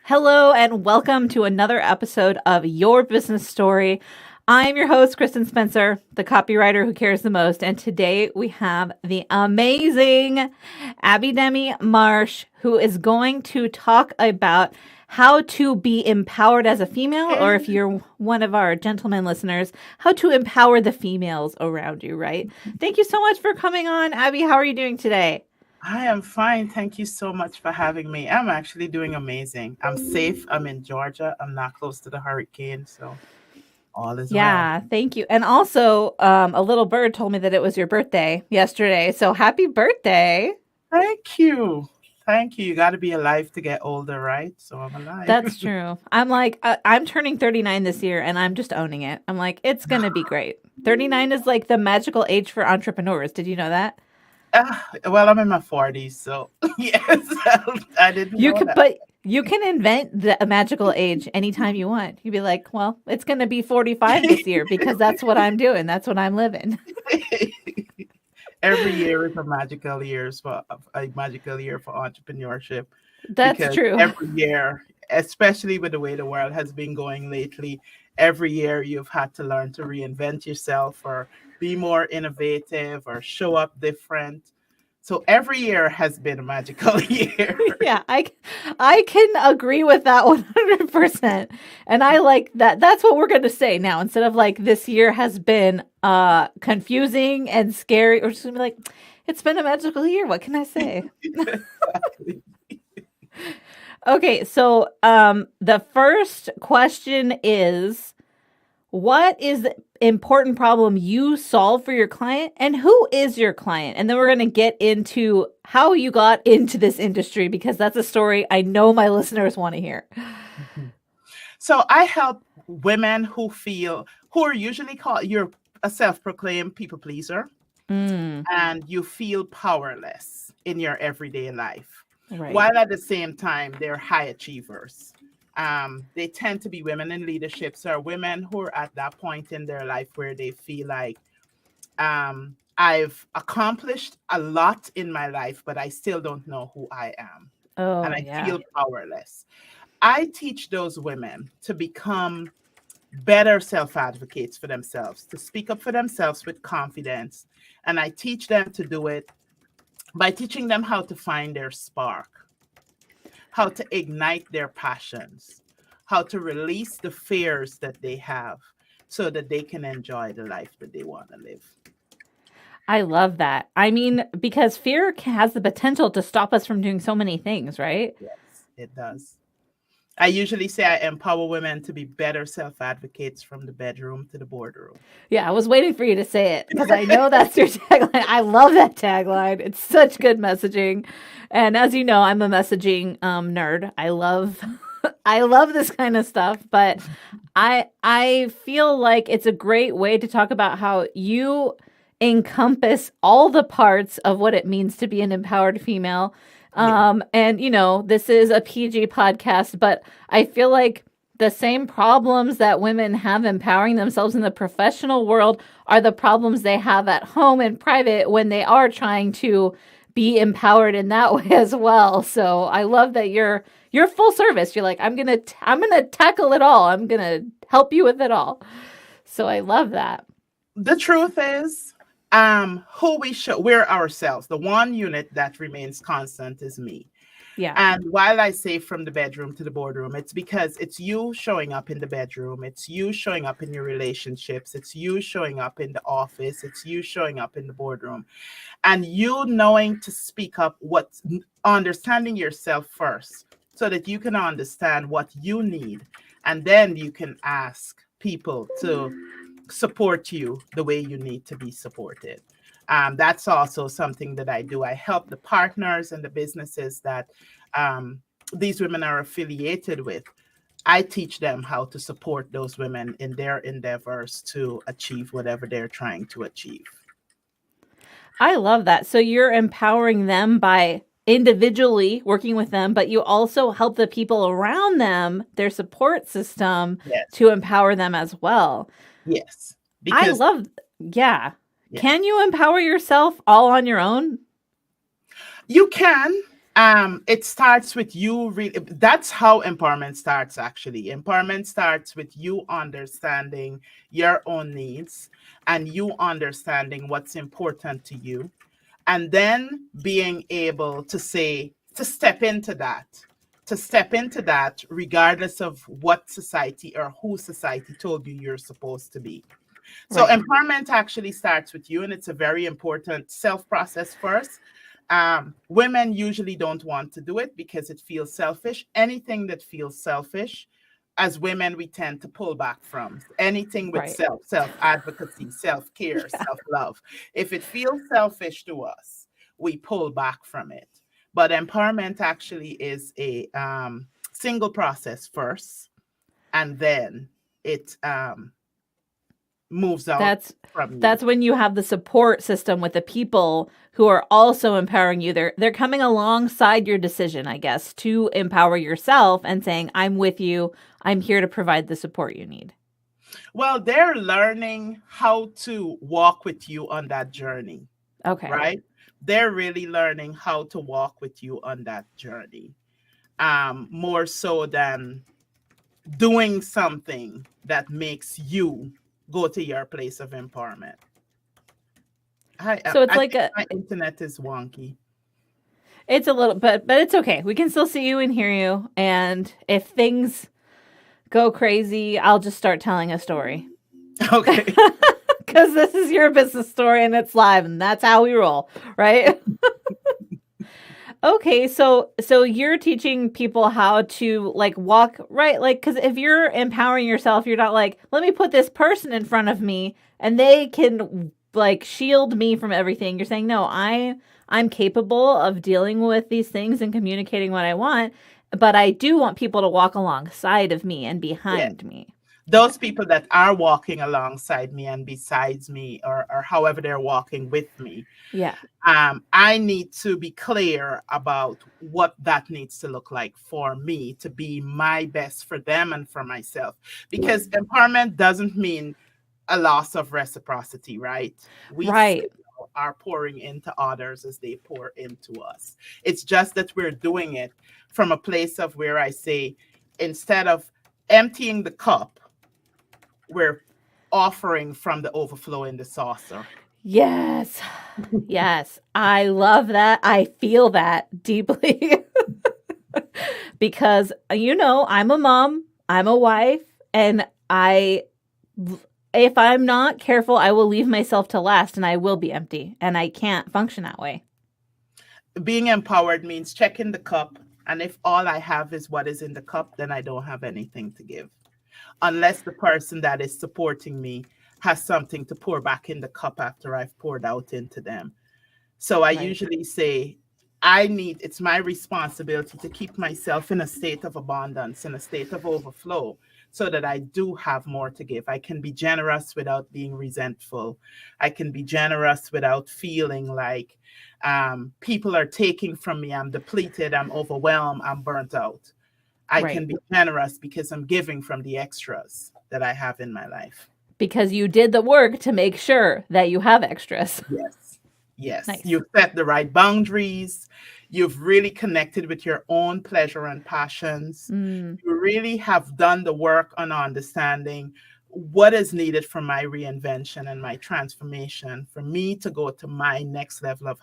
Hello and welcome to another episode of Your Business Story. I'm your host, Kristin Spencer, the copywriter who cares the most. And today we have the amazing Abidemi Marsh, who is going to talk about how to be empowered as a female, or if you're one of our gentlemen listeners, how to empower the females around you, right? Thank you so much for coming on, Abby. How are you doing today? I am fine. Thank you so much for having me. I'm actually doing amazing. I'm safe. I'm in Georgia. I'm not close to the hurricane, so all is well. Yeah, thank you. And also, a little bird told me that it was your birthday yesterday. So happy birthday. Thank you. Thank you. You got to be alive to get older, right? So I'm alive. That's true. I'm turning 39 this year and I'm just owning it. I'm like, it's going to be great. 39 is like the magical age for entrepreneurs. Did you know that? Well, I'm in my 40s, so yes, I didn't know that. But you can invent the magical age anytime you want. You'd be like, well, it's going to be 45 this year because that's what I'm doing. That's what I'm living. Every year is a magical year for entrepreneurship. That's true. Every year, especially with the way the world has been going lately, every year you've had to learn to reinvent yourself or be more innovative or show up different. So every year has been a magical year. Yeah, I can agree with that 100%. And I like that. That's what we're going to say now. Instead of like this year has been confusing and scary, or just going to be like, it's been a magical year. What can I say? Exactly. Okay, so the first question is, what is the important problem you solve for your client, and who is your client? And then we're going to get into how you got into this industry, because that's a story I know my listeners want to hear. So I help women who are usually called, you're a self-proclaimed people pleaser, and you feel powerless in your everyday life. Right. While at the same time, they're high achievers. They tend to be women in leadership, so women who are at that point in their life where they feel like, I've accomplished a lot in my life, but I still don't know who I am. And I feel powerless. I teach those women to become better self-advocates for themselves, to speak up for themselves with confidence. And I teach them to do it by teaching them how to find their spark, how to ignite their passions, how to release the fears that they have so that they can enjoy the life that they want to live. I love that. I mean, because fear has the potential to stop us from doing so many things, right? Yes, it does. I usually say I empower women to be better self-advocates from the bedroom to the boardroom. Yeah, I was waiting for you to say it because I know that's your tagline. I love that tagline. It's such good messaging. And as you know, I'm a messaging nerd. I love this kind of stuff, but I feel like it's a great way to talk about how you encompass all the parts of what it means to be an empowered female. And you know, this is a PG podcast, but I feel like the same problems that women have empowering themselves in the professional world are the problems they have at home and private when they are trying to be empowered in that way as well. So I love that you're full service. You're like, I'm going to tackle it all. I'm going to help you with it all. So I love that. The truth is, we're ourselves. The one unit that remains constant is me. Yeah. And while I say from the bedroom to the boardroom, it's because it's you showing up in the bedroom. It's you showing up in your relationships. It's you showing up in the office. It's you showing up in the boardroom. And you knowing to speak up, understanding yourself first so that you can understand what you need. And then you can ask people to support you the way you need to be supported. That's also something that I do. I help the partners and the businesses that these women are affiliated with. I teach them how to support those women in their endeavors to achieve whatever they're trying to achieve. I love that. So you're empowering them by individually working with them, but you also help the people around them, their support system, to empower them as well. Yes. Yeah. Can you empower yourself all on your own? You can. It starts with you really. That's how empowerment starts, actually. Empowerment starts with you understanding your own needs and you understanding what's important to you, and then being able to say, to step into that regardless of what society or who society told you you're supposed to be. So Right. empowerment actually starts with you, and it's a very important self process first. Women usually don't want to do it because it feels selfish. Anything that feels selfish, as women, we tend to pull back from. Anything with Right. self advocacy, self care, Yeah. self love. If it feels selfish to us, we pull back from it. But empowerment actually is a single process first, and then it moves out That's from you. that's when you have the support system with the people who are also empowering you. They're coming alongside your decision, I guess, to empower yourself and saying, "I'm with you. I'm here to provide the support you need." Well, they're learning how to walk with you on that journey, Okay. right? They're really learning how to walk with you on that journey, more so than doing something that makes you go to your place of empowerment. So it's I like think a my internet is wonky. it's a little but it's okay. We can still see you and hear you, and if things go crazy, I'll just start telling a story. Okay. Cuz this is your business story and it's live and that's how we roll, right? Okay, so you're teaching people how to like walk right, like because if you're empowering yourself, you're not like, let me put this person in front of me and they can like shield me from everything. You're saying, no, I'm capable of dealing with these things and communicating what I want, but I do want people to walk alongside of me and Yeah. behind me. Those people that are walking alongside me and besides me, or however they're walking with me, Yeah, I need to be clear about what that needs to look like for me to be my best for them and for myself. Because empowerment doesn't mean a loss of reciprocity, right? We right. still are pouring into others as they pour into us. It's just that we're doing it from a place of where I say, instead of emptying the cup, we're offering from the overflow in the saucer. Yes. Yes. I love that. I feel that deeply. Because I'm a mom, I'm a wife, and if I'm not careful, I will leave myself to last and I will be empty and I can't function that way. Being empowered means checking the cup, and if all I have is what is in the cup, then I don't have anything to give. Unless the person that is supporting me has something to pour back in the cup after I've poured out into them. So I Right. usually say, it's my responsibility to keep myself in a state of abundance, in a state of overflow, so that I do have more to give. I can be generous without being resentful. I can be generous without feeling like people are taking from me. I'm depleted, I'm overwhelmed, I'm burnt out. I Right. can be generous because I'm giving from the extras that I have in my life. Because you did the work to make sure that you have extras. Yes. Yes. Nice. You've set the right boundaries. You've really connected with your own pleasure and passions. Mm, You really have done the work on understanding what is needed for my reinvention and my transformation for me to go to my next level of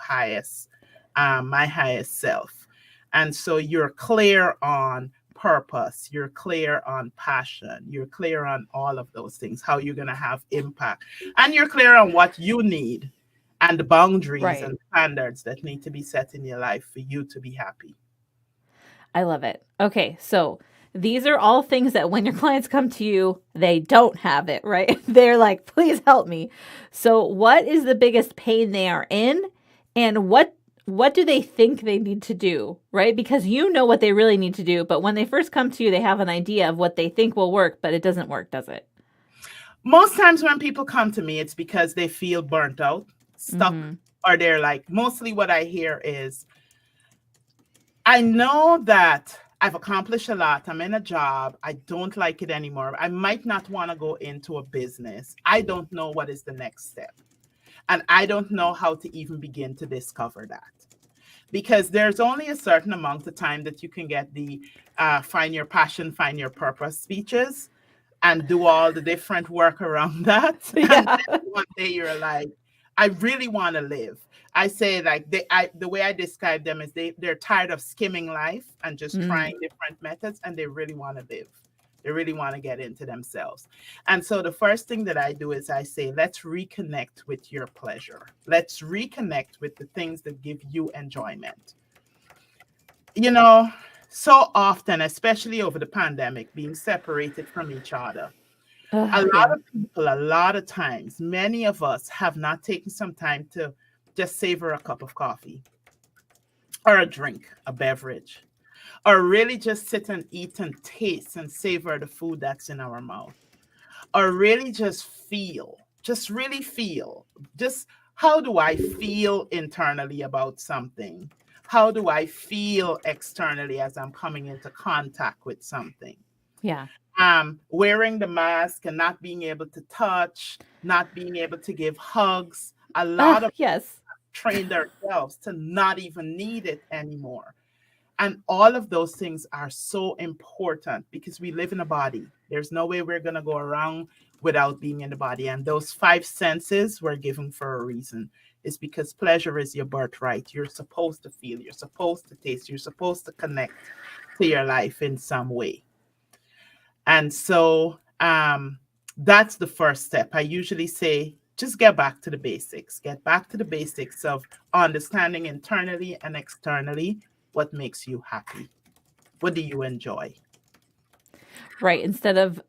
my highest self. And so you're clear on purpose, you're clear on passion, you're clear on all of those things, how you're going to have impact, and you're clear on what you need and the boundaries right. and standards that need to be set in your life for you to be happy. I love it. Okay, so these are all things that when your clients come to you, they don't have it, right? They're like, please help me. So, what is the biggest pain they are in? And what do they think they need to do, right? Because you know what they really need to do, but when they first come to you, they have an idea of what they think will work, but it doesn't work, does it? Most times when people come to me, it's because they feel burnt out, stuck, Mm-hmm. or they're like, mostly what I hear is, I know that I've accomplished a lot. I'm in a job. I don't like it anymore. I might not want to go into a business. I don't know what is the next step. And I don't know how to even begin to discover that. because there's only a certain amount of time that you can get the find your passion, find your purpose speeches and do all the different work around that. And Yeah. then one day you're like, I really want to live. I say like the way I describe them is they're tired of skimming life and just Mm. trying different methods, and they really want to live. They really want to get into themselves. And so the first thing that I do is I say, let's reconnect with your pleasure. Let's reconnect with the things that give you enjoyment. You know, so often, especially over the pandemic, being separated from each other, a lot Yeah. of people, a lot of times, many of us have not taken some time to just savor a cup of coffee or a drink, a beverage, or really just sit and eat and taste and savor the food that's in our mouth, or really just feel, just really feel, just how do I feel internally about something? How do I feel externally as I'm coming into contact with something? Yeah. Wearing the mask and not being able to touch, not being able to give hugs. A lot of Yes. trained ourselves to not even need it anymore. And all of those things are so important because we live in a body. There's no way we're going to go around without being in the body. And those five senses were given for a reason. It's because pleasure is your birthright. You're supposed to feel, you're supposed to taste, you're supposed to connect to your life in some way. And so that's the first step. I usually say, just get back to the basics. Get back to the basics of understanding internally and externally what makes you happy. What do you enjoy? Right. Instead of,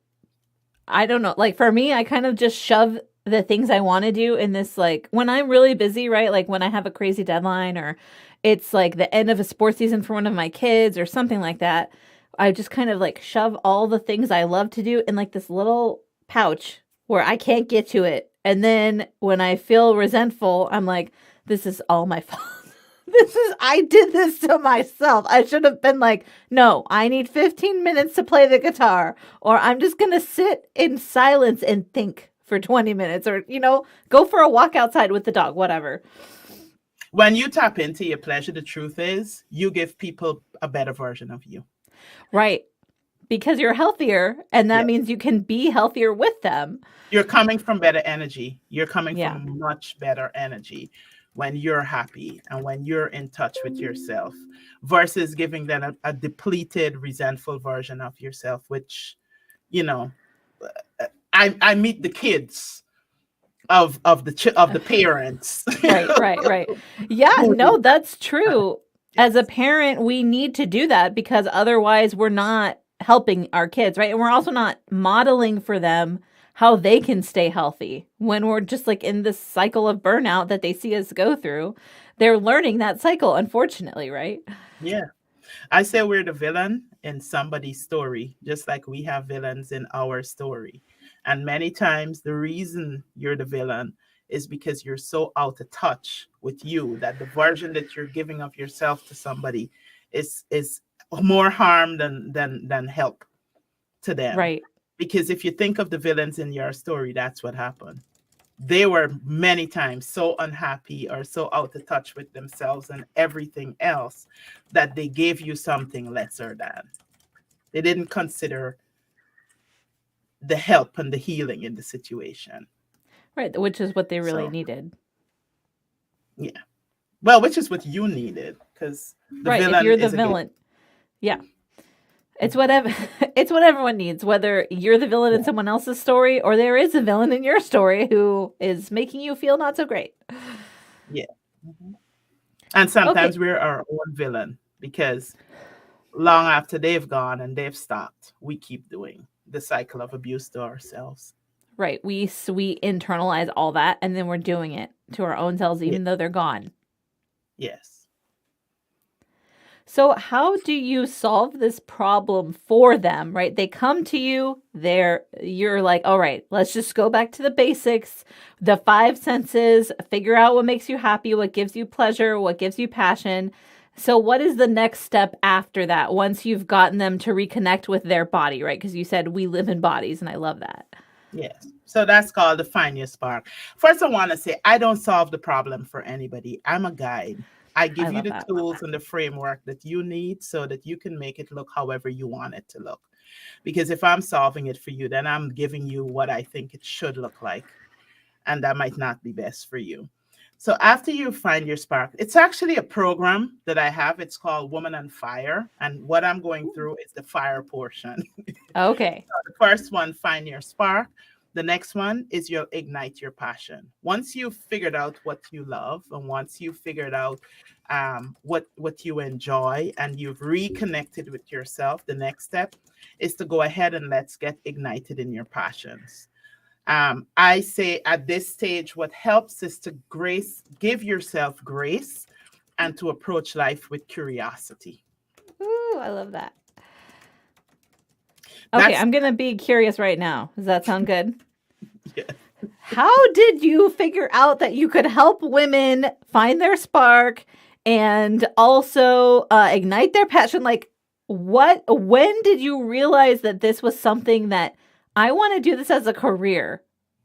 I don't know, like for me, I kind of just shove the things I want to do in this, like when I'm really busy, right? Like when I have a crazy deadline or it's like the end of a sports season for one of my kids or something like that. I just kind of like shove all the things I love to do in like this little pouch where I can't get to it. And then when I feel resentful, I'm like, this is all my fault. I did this to myself. I should have been like, no, I need 15 minutes to play the guitar, or I'm just going to sit in silence and think for 20 minutes, or, go for a walk outside with the dog, whatever. When you tap into your pleasure, the truth is you give people a better version of you. Right. Because you're healthier, and that Yes. means you can be healthier with them. You're coming from better energy. You're coming Yeah. from much better energy when you're happy and when you're in touch with yourself versus giving them a depleted, resentful version of yourself, which, I meet the kids of the parents. Right. Yeah, no, that's true. As a parent, we need to do that because otherwise we're not helping our kids, right? And we're also not modeling for them how they can stay healthy when we're just like in this cycle of burnout that they see us go through. They're learning that cycle, unfortunately, right? Yeah. I say we're the villain in somebody's story, just like we have villains in our story. And many times the reason you're the villain is because you're so out of touch with you that the version that you're giving of yourself to somebody is more harm than help to them. Right. Because if you think of the villains in your story, that's what happened. They were many times so unhappy or so out of touch with themselves and everything else that they gave you something lesser than. They didn't consider the help and the healing in the situation. Right, which is what they really So, needed. yeah. Well, which is what you needed, because the Right, if villain you're the is a good. villain. Yeah. It's whatever it's what everyone needs, whether you're the villain in someone else's story or there is a villain in your story who is making you feel not so great. Yeah. And sometimes we're our own villain because long after they've gone and they've stopped, we keep doing the cycle of abuse to ourselves. Right. We internalize all that and then we're doing it to our own selves even though they're gone. Yes. So how do you solve this problem for them, right? They come to you, you're like, all right, let's just go back to the basics, the five senses, figure out what makes you happy, what gives you pleasure, what gives you passion. So what is the next step after that once you've gotten them to reconnect with their body, right? Because you said we live in bodies and I love that. Yes. So that's called the Find Your Spark. First, I want to say I don't solve the problem for anybody. I'm a guide. I I give you love the that. tools and the framework that you need so that you can make it look however you want it to look. Because if I'm solving it for you, then I'm giving you what I think it should look like. And that might not be best for you. So after you find your spark, it's actually a program that I have. It's called Woman on Fire. And what I'm going through is the fire portion. Okay. The first one, find your spark. The next one is you'll ignite your passion. Once you've figured out what you love, and once you've figured out what you enjoy, and you've reconnected with yourself, the next step is to go ahead and let's get ignited in your passions. I say at this stage, what helps is to give yourself grace, and to approach life with curiosity. Ooh, I love that. Okay, I'm going to be curious right now. Does that sound good? Yeah. How did you figure out that you could help women find their spark and also ignite their passion? Like, when did you realize that this was something that I want to do this as a career?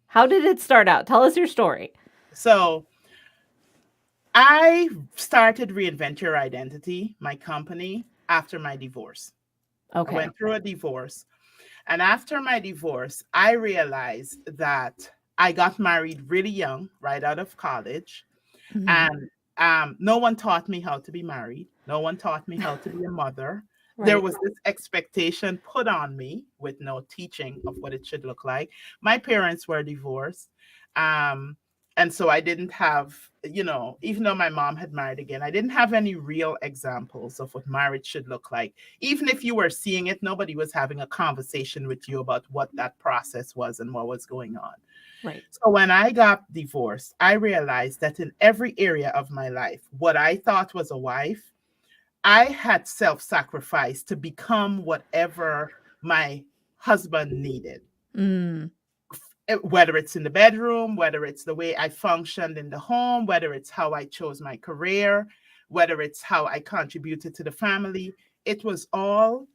How did it start out? Tell us your story. So I started Reinvent Your Identity, my company, after my divorce. Okay. I went through a divorce. And after my divorce, I realized that I got married really young, right out of college. Mm-hmm. And no one taught me how to be married. No one taught me how to be a mother. Right. There was this expectation put on me with no teaching of what it should look like. My parents were divorced. And so I didn't have, even though my mom had married again, I didn't have any real examples of what marriage should look like. Even if you were seeing it, nobody was having a conversation with you about what that process was and what was going on. Right. So when I got divorced, I realized that in every area of my life, what I thought was a wife, I had self-sacrificed to become whatever my husband needed. Mm. Whether it's in the bedroom, whether it's the way I functioned in the home, whether it's how I chose my career, whether it's how I contributed to the family, it was all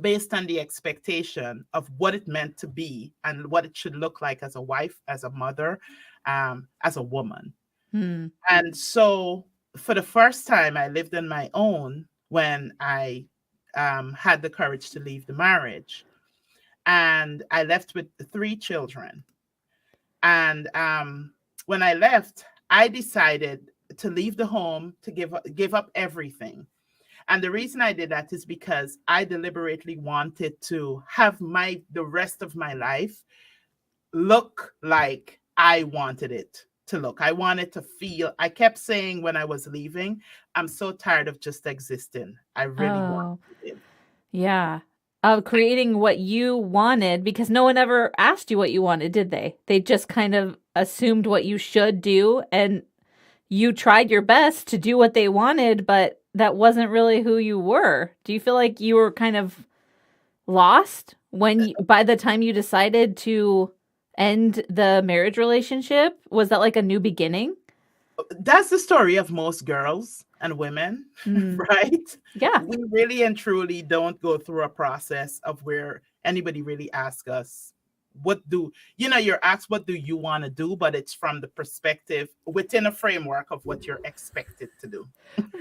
based on the expectation of what it meant to be and what it should look like as a wife, as a mother, as a woman. Mm. And so for the first time, I lived on my own when I had the courage to leave the marriage. And I left with 3 children. And when I left, I decided to leave the home, to give up everything. And the reason I did that is because I deliberately wanted to have the rest of my life look like I wanted it to look. I wanted to feel. I kept saying when I was leaving, I'm so tired of just existing. I really want to live. Yeah. Of creating what you wanted, because no one ever asked you what you wanted, did they? They just kind of assumed what you should do, and you tried your best to do what they wanted, but that wasn't really who you were. Do you feel like you were kind of lost by the time you decided to end the marriage relationship? Was that like a new beginning? That's the story of most girls and women, right? Yeah. We really and truly don't go through a process of where anybody really asks us, you're asked, what do you want to do? But it's from the perspective within a framework of what you're expected to do.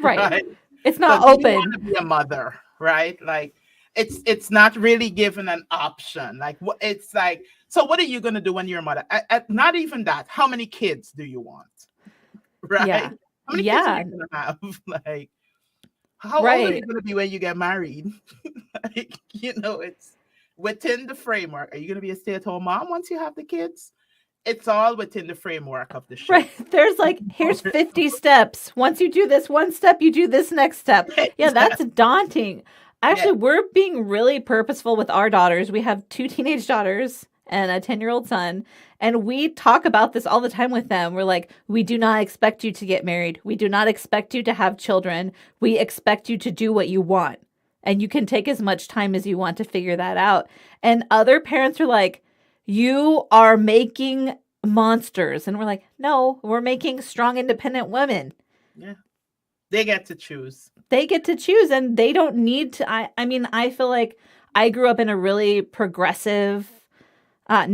Right. It's not open. You want to be a mother, right? Like it's not really given an option. Like it's like, so what are you going to do when you're a mother? Not even that. How many kids do you want? Right? Yeah. How many kids are you going to have? Like, how old are you going to be when you get married? Like, it's within the framework. Are you going to be a stay-at-home mom once you have the kids? It's all within the framework of the show. Right. There's here's 50 steps. Once you do this one step, you do this next step. Yeah, that's daunting. Actually, we're being really purposeful with our daughters. We have 2 teenage daughters and a 10-year-old son. And we talk about this all the time with them. We're like, we do not expect you to get married. We do not expect you to have children. We expect you to do what you want. And you can take as much time as you want to figure that out. And other parents are like, you are making monsters. And we're like, no, we're making strong, independent women. Yeah. They get to choose. They get to choose, and they don't need to. I feel like I grew up in a really progressive, I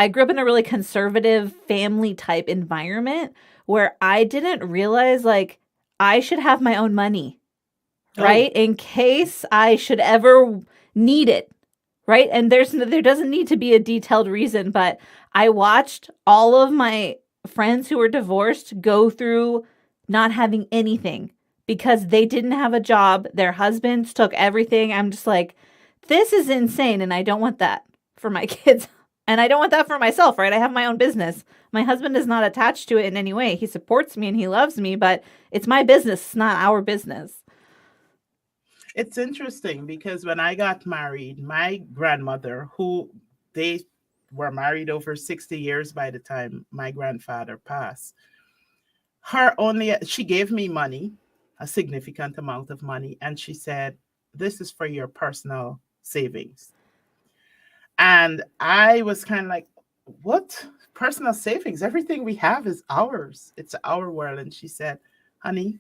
grew up in a really conservative family type environment where I didn't realize I should have my own money, right? In case I should ever need it, right? And there doesn't need to be a detailed reason, but I watched all of my friends who were divorced go through not having anything because they didn't have a job. Their husbands took everything. I'm just like, this is insane, and I don't want that for my kids. And I don't want that for myself, right? I have my own business. My husband is not attached to it in any way. He supports me and he loves me, but it's my business, it's not our business. It's interesting because when I got married, my grandmother, who they were married over 60 years by the time my grandfather passed, she gave me money, a significant amount of money, and she said, "This is for your personal savings." And I was kind of like, "What? Personal savings? Everything we have is ours. It's our world." And she said, "Honey,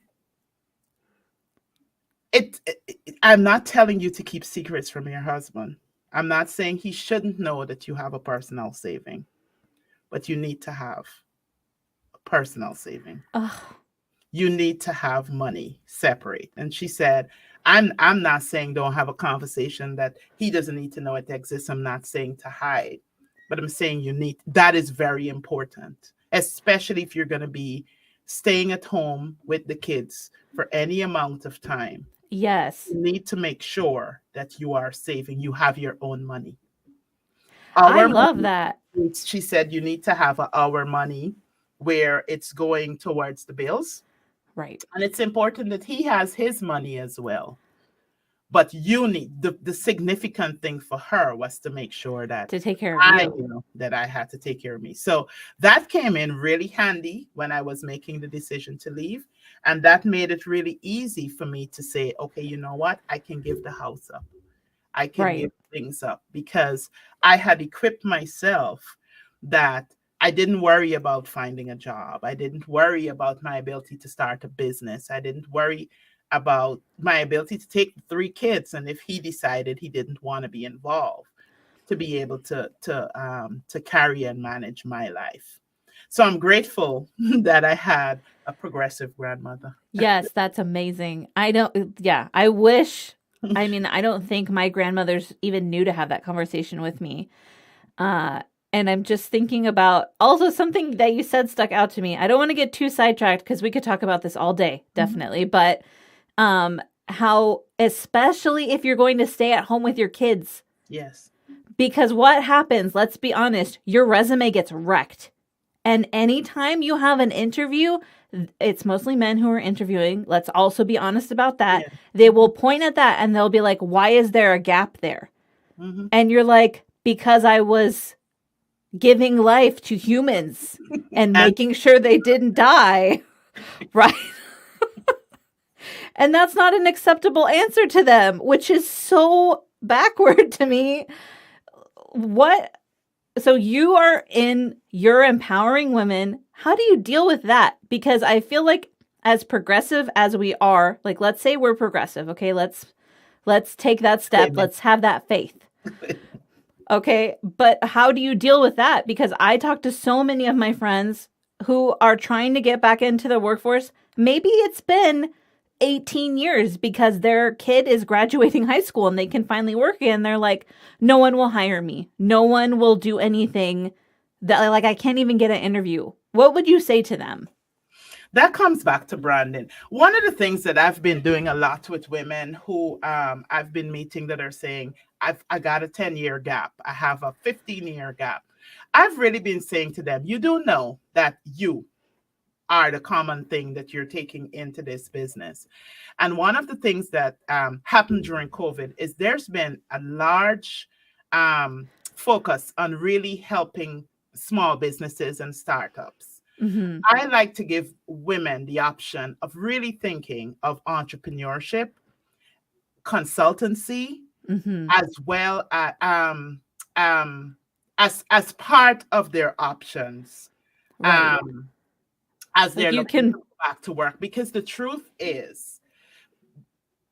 I'm not telling you to keep secrets from your husband. I'm not saying he shouldn't know that you have a personal saving, but you need to have a personal saving. Ugh. You need to have money separate." And she said, I'm not saying don't have a conversation that he doesn't need to know it exists. I'm not saying to hide, but I'm saying that is very important, especially if you're going to be staying at home with the kids for any amount of time. Yes. You need to make sure that you are saving. You have your own money. I love that. She said you need to have our money where it's going towards the bills. Right. And it's important that he has his money as well. But you need the significant thing for her was to make sure that to take care of I you. knew that I had to take care of me. So that came in really handy when I was making the decision to leave. And that made it really easy for me to say, okay, you know what? I can give the house up. I can give things up because I had equipped myself that I didn't worry about finding a job. I didn't worry about my ability to start a business. I didn't worry about my ability to take 3 kids. And if he decided he didn't want to be involved, to be able to carry and manage my life. So I'm grateful that I had a progressive grandmother. Yes, that's amazing. I don't think my grandmothers even knew to have that conversation with me. And I'm just thinking about also something that you said stuck out to me. I don't want to get too sidetracked because we could talk about this all day, definitely. But how, especially if you're going to stay at home with your kids. Yes. Because what happens, let's be honest, your resume gets wrecked. And anytime you have an interview, it's mostly men who are interviewing. Let's also be honest about that. Yeah. They will point at that and they'll be like, why is there a gap there? Mm-hmm. And you're like, because I was giving life to humans and making sure they didn't die. Right? And that's not an acceptable answer to them, which is so backward to me. So you're empowering women. How do you deal with that? Because I feel like as progressive as we are, like, let's say we're progressive. Okay. Let's take that step. Amen. Let's have that faith. Okay. But how do you deal with that? Because I talk to so many of my friends who are trying to get back into the workforce. Maybe it's been 18 years because their kid is graduating high school and they can finally work again. They're like, no one will hire me. No one will do anything. That, like, I can't even get an interview. What would you say to them? That comes back to branding. One of the things that I've been doing a lot with women who I've been meeting that are saying, I got a 10-year gap. I have a 15-year gap. I've really been saying to them, you do know that you are the common thing that you're taking into this business. And one of the things that happened during COVID is there's been a large focus on really helping small businesses and startups. Mm-hmm. I like to give women the option of really thinking of entrepreneurship, consultancy, mm-hmm. as well as part of their options. Right. As they're looking to go back to work. Because the truth is,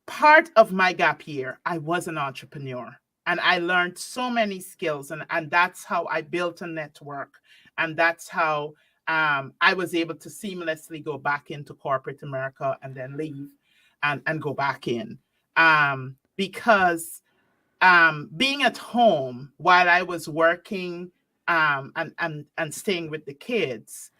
part of my gap year, I was an entrepreneur. And I learned so many skills. And that's how I built a network. And that's how I was able to seamlessly go back into corporate America and then leave and go back in. Because being at home while I was working and staying with the kids,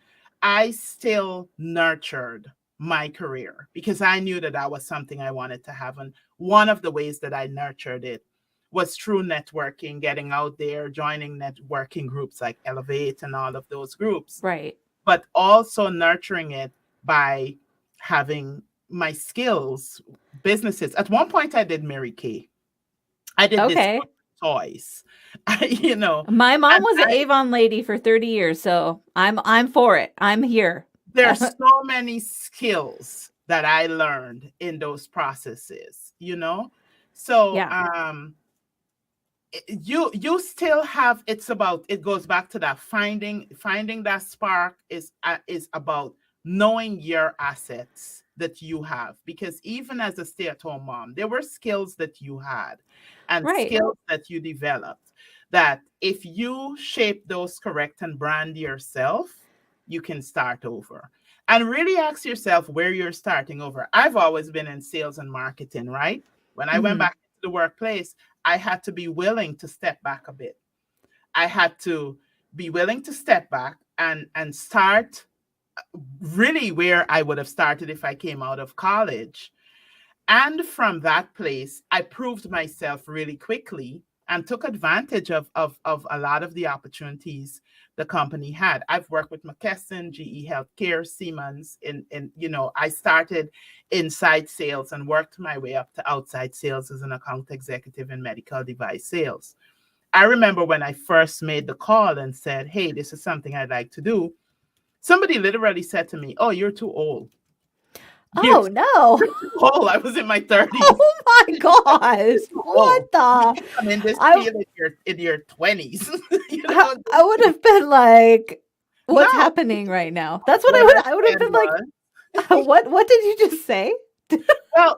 I still nurtured my career because I knew that that was something I wanted to have. And one of the ways that I nurtured it was through networking, getting out there, joining networking groups like Elevate and all of those groups. Right. But also nurturing it by having my skills, businesses. At one point, I did Mary Kay. I did this toys, you know. My mom was an Avon lady for 30 years, so I'm for it. I'm here. There's so many skills that I learned in those processes, you know. So you still have, it goes back to that finding that spark is about knowing your assets that you have, because even as a stay-at-home mom, there were skills that you had and skills that you developed that if you shape those correct and brand yourself, you can start over. And really ask yourself where you're starting over. I've always been in sales and marketing, right? When I went back to the workplace, I had to be willing to step back a bit. I had to be willing to step back and start really where I would have started if I came out of college. And from that place, I proved myself really quickly and took advantage of a lot of the opportunities the company had. I've worked with McKesson, GE Healthcare, Siemens, and you know, I started inside sales and worked my way up to outside sales as an account executive in medical device sales. I remember when I first made the call and said, hey, this is something I'd like to do. Somebody literally said to me, oh, you're too old. Oh, no. Oh, I was in my 30s. Oh, my gosh. What the? I'm in this field in your 20s. You know? I would have been like, what's happening right now? That's what I would have been like, what did you just say? Well,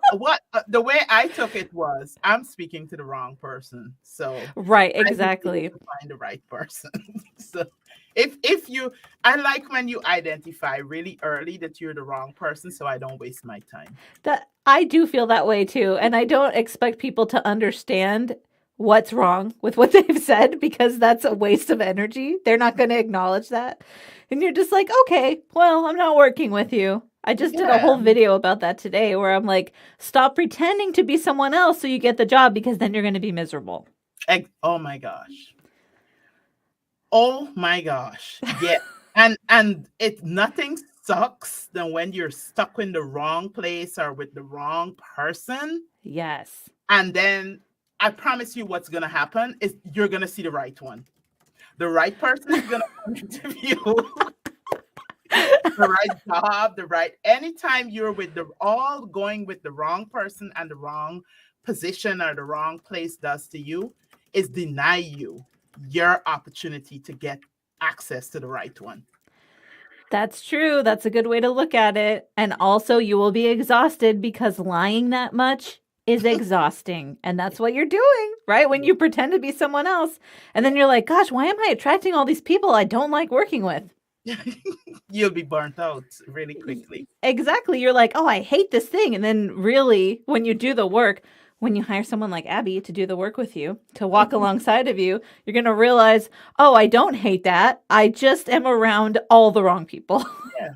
the way I took it was, I'm speaking to the wrong person. So right, exactly. I need to find the right person. So I like when you identify really early that you're the wrong person, so I don't waste my time. That I do feel that way too, and I don't expect people to understand what's wrong with what they've said, because that's a waste of energy. They're not going to acknowledge that. And you're just like, okay, well, I'm not working with you. I just did a whole video about that today where I'm like, stop pretending to be someone else so you get the job, because then you're going to be miserable. Oh my gosh. Oh my gosh. Yeah. and nothing sucks than when you're stuck in the wrong place or with the wrong person. Yes. And then I promise you what's going to happen is you're going to see the right one. The right person is going to interview. The right job, anytime you're going with the wrong person and the wrong position or the wrong place does to you is deny you your opportunity to get access to the right one. That's true. That's a good way to look at it. And also you will be exhausted because lying that much is exhausting. And that's what you're doing, right? When you pretend to be someone else and then you're like, gosh, why am I attracting all these people I don't like working with? You'll be burnt out really quickly. Exactly. You're like, oh, I hate this thing. And then really, when you do the work, when you hire someone like Abby to do the work with you, to walk alongside of you, you're going to realize, oh, I don't hate that. I just am around all the wrong people. Yeah.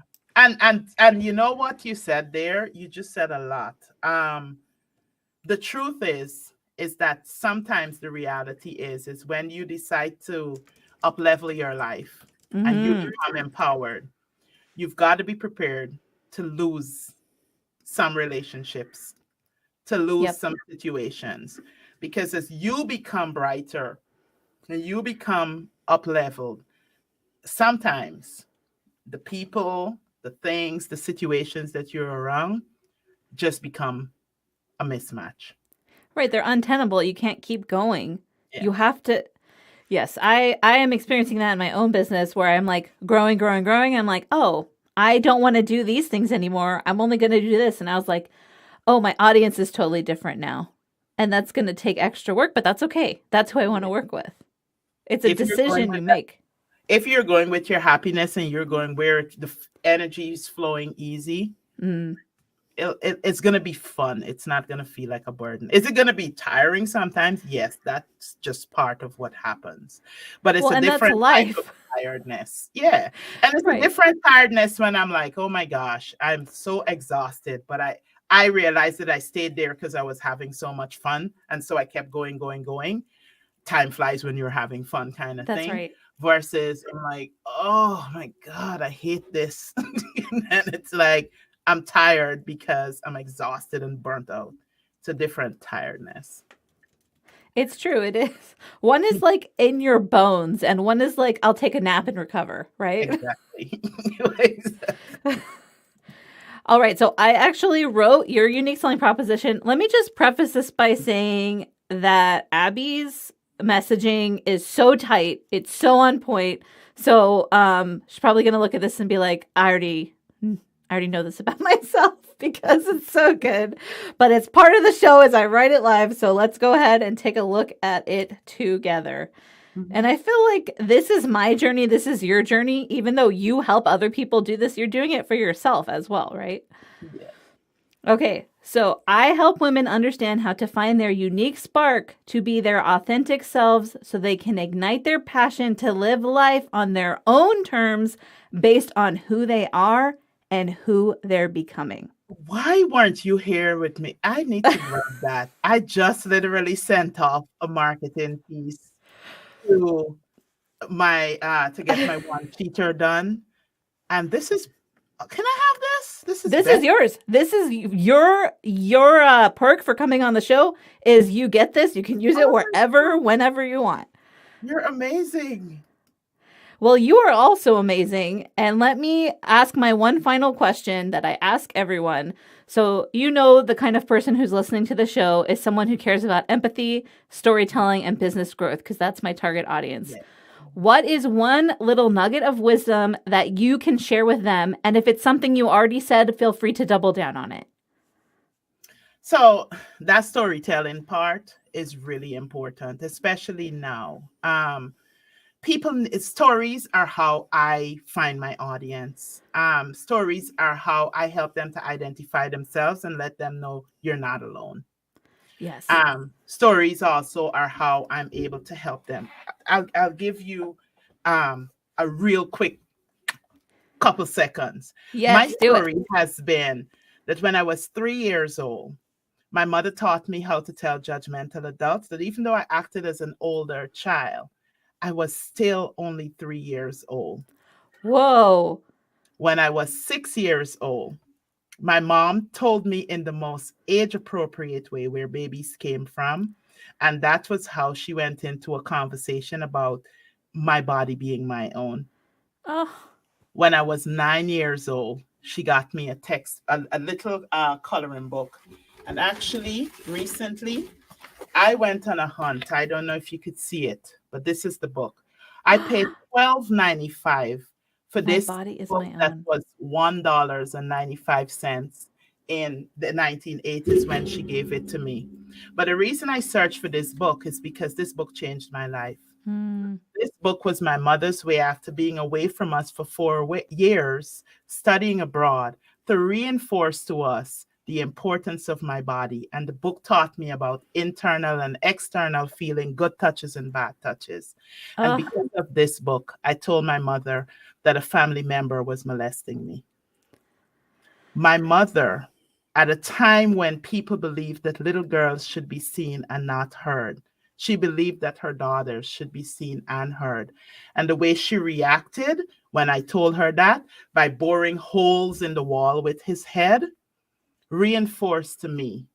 And you know what you said there? You just said a lot. The truth is that sometimes the reality is when you decide to up-level your life, and you become empowered, you've got to be prepared to lose some relationships, to lose some situations, because as you become brighter and you become up-leveled, sometimes the people, the things, the situations that you're around just become a mismatch. Right. They're untenable. You can't keep going. Yeah. You have to. Yes, I am experiencing that in my own business where I'm like growing. I'm like, oh, I don't want to do these things anymore. I'm only going to do this. And I was like, oh, my audience is totally different now. And that's going to take extra work, but that's okay. That's who I want to work with. It's a decision you make. if you're going with your happiness and you're going where energy is flowing easy, Mm. It's going to be fun. It's not going to feel like a burden. Is it going to be tiring sometimes? Yes, that's just part of what happens. But it's Well, a and that's different type of life. tiredness. Yeah. And it's a Right. different tiredness when I'm like, oh my gosh, I'm so exhausted. But I realized that I stayed there because I was having so much fun. And so I kept going, going, going. Time flies when you're having fun kind of That's thing. right. Versus I'm like, oh my God, I hate this. And it's like, I'm tired because I'm exhausted and burnt out. It's a different tiredness. It's true. It is. One is like in your bones, and one is like, I'll take a nap and recover, right? Exactly. Exactly. All right. So I actually wrote your unique selling proposition. Let me just preface this by saying that Abby's messaging is so tight. It's so on point. So she's probably going to look at this and be like, I already know this about myself because it's so good. But it's part of the show as I write it live. So let's go ahead and take a look at it together. And I feel like this is my journey. This is your journey. Even though you help other people do this, you're doing it for yourself as well, right? Yeah. Okay. So I help women understand how to find their unique spark to be their authentic selves so they can ignite their passion to live life on their own terms based on who they are and who they're becoming. Why weren't you here with me? I need to grab that. I just literally sent off a marketing piece to my to get my one cheater done. And this is can I have this? This is yours. This is your perk for coming on the show is you get this. You can use it wherever, whenever you want. You're amazing. Well, you are also amazing. And let me ask my one final question that I ask everyone. So, you know, the kind of person who's listening to the show is someone who cares about empathy, storytelling, and business growth, because that's my target audience. Yeah. What is one little nugget of wisdom that you can share with them? And if it's something you already said, feel free to double down on it. So that storytelling part is really important, especially now. Stories are how I find my audience. Stories are how I help them to identify themselves and let them know you're not alone. Yes. Stories also are how I'm able to help them. I'll give you a real quick couple seconds. Yes, my story has been that when I was 3 years old, my mother taught me how to tell judgmental adults that even though I acted as an older child, I was still only 3 years old. Whoa. When I was 6 years old, my mom told me in the most age-appropriate way where babies came from. And that was how she went into a conversation about my body being my own. Oh. When I was 9 years old, she got me a little coloring book. And actually, recently, I went on a hunt. I don't know if you could see it, but this is the book. I paid $12.95 for this book that was $1.95 in the 1980s when she gave it to me. But the reason I searched for this book is because this book changed my life. This book was my mother's way after being away from us for 4 years, studying abroad, to reinforce to us the importance of my body. And the book taught me about internal and external feeling, good touches and bad touches. And because of this book, I told my mother that a family member was molesting me. My mother, at a time when people believed that little girls should be seen and not heard, she believed that her daughters should be seen and heard. And the way she reacted when I told her that, by boring holes in the wall with his head, reinforced to me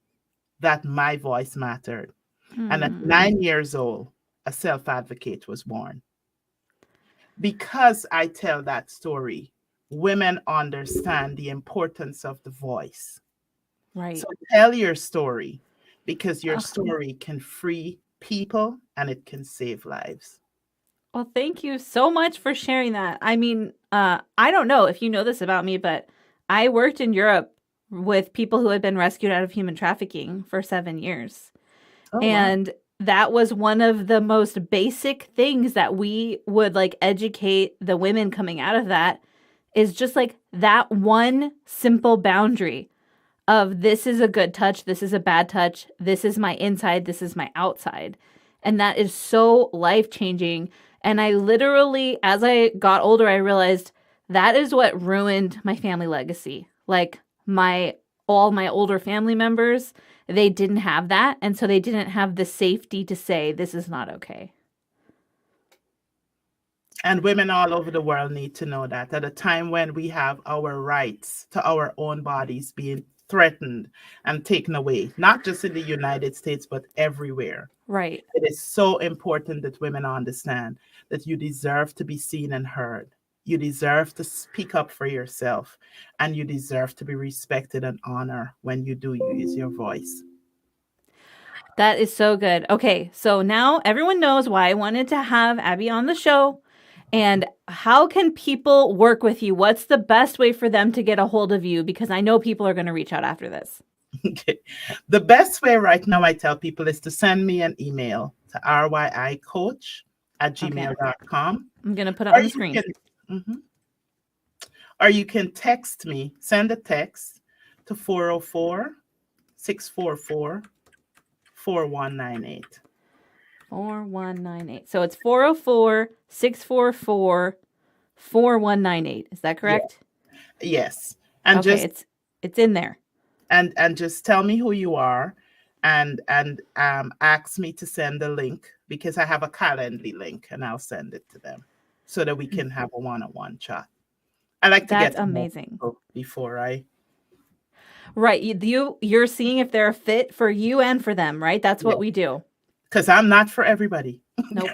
that my voice mattered. And at 9 years old, a self-advocate was born. Because I tell that story, women understand the importance of the voice. Right. So tell your story, because your story can free people and it can save lives. Well, thank you so much for sharing that. I mean, I don't know if you know this about me, but I worked in Europe with people who had been rescued out of human trafficking for 7 years. And that was one of the most basic things that we would like educate the women coming out of that, is just like that one simple boundary of this is a good touch, this is a bad touch, this is my inside, this is my outside. And that is so life-changing. And I literally, as I got older, I realized that is what ruined my family legacy. Like all my older family members, they didn't have that. And so they didn't have the safety to say, this is not okay. And women all over the world need to know that at a time when we have our rights to our own bodies being threatened and taken away, not just in the United States, but everywhere. Right. It is so important that women understand that you deserve to be seen and heard. You deserve to speak up for yourself, and you deserve to be respected and honored when you do use your voice. That is so good. Okay, so now everyone knows why I wanted to have Abby on the show. And how can people work with you? What's the best way for them to get a hold of you? Because I know people are going to reach out after this. Okay. The best way right now, I tell people, is to send me an email to ryicoach@gmail.com. I'm going to put it on the screen. Or you can text me, send a text to 404-644-4198. 4198. So it's 404-644-4198. Is that correct? Yes. And okay, it's in there. And just tell me who you are, and ask me to send the link, because I have a Calendly link, and I'll send it to them so that we can have a one-on-one chat. I like to get amazing before I. Right. You're seeing if they're a fit for you and for them, right? That's what we do. Because I'm not for everybody. Nope.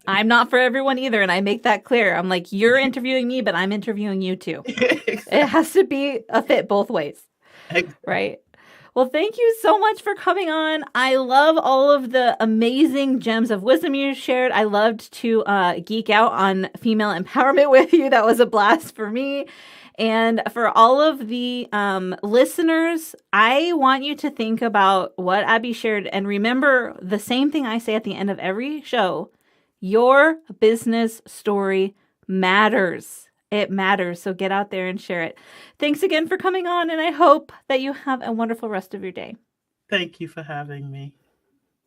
I'm not for everyone either. And I make that clear. I'm like, you're interviewing me, but I'm interviewing you too. Exactly. It has to be a fit both ways. Exactly. Right. Well, thank you so much for coming on. I love all of the amazing gems of wisdom you shared. I loved to geek out on female empowerment with you. That was a blast for me. And for all of the listeners, I want you to think about what Abby shared, and remember the same thing I say at the end of every show. Your business story matters. It matters. So get out there and share it. Thanks again for coming on, and I hope that you have a wonderful rest of your day. Thank you for having me.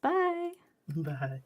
Bye. Bye.